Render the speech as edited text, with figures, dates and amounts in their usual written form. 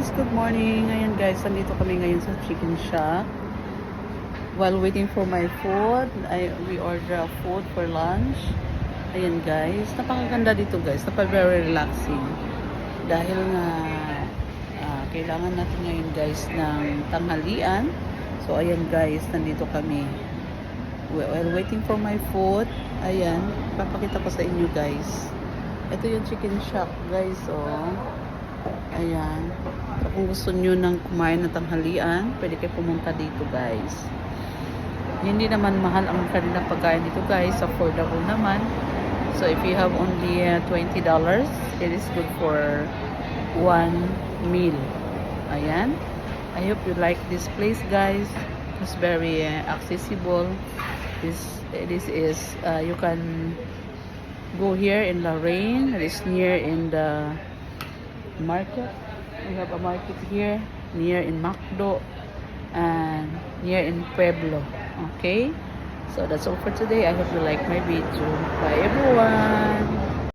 guys, good morning. Ayan guys, nandito kami ngayon sa chicken shack. While waiting for my food, we order food for lunch. Ayan guys, napakaganda dito guys, very relaxing. Dahil nga kailangan natin ngayon guys ng tanghalian. So ayan guys, nandito kami. While waiting for my food, ayan, papakita ko sa inyo guys. Ito yung chicken shack guys, oh. Ayan. So, kung gusto nyo nang kumain ng tanghalian, pwede kayo pumunta dito guys. Hindi naman mahal ang kanilang pagkain dito guys. Affordable naman. So if you have only $20, it is good for one meal. Ayan. I hope you like this place guys. It's very accessible. This is you can go here in Lorraine. It is near in the market. We have a market here near in Macdo and near in Pueblo. Okay, so that's all for today. I hope you like my video. Bye everyone.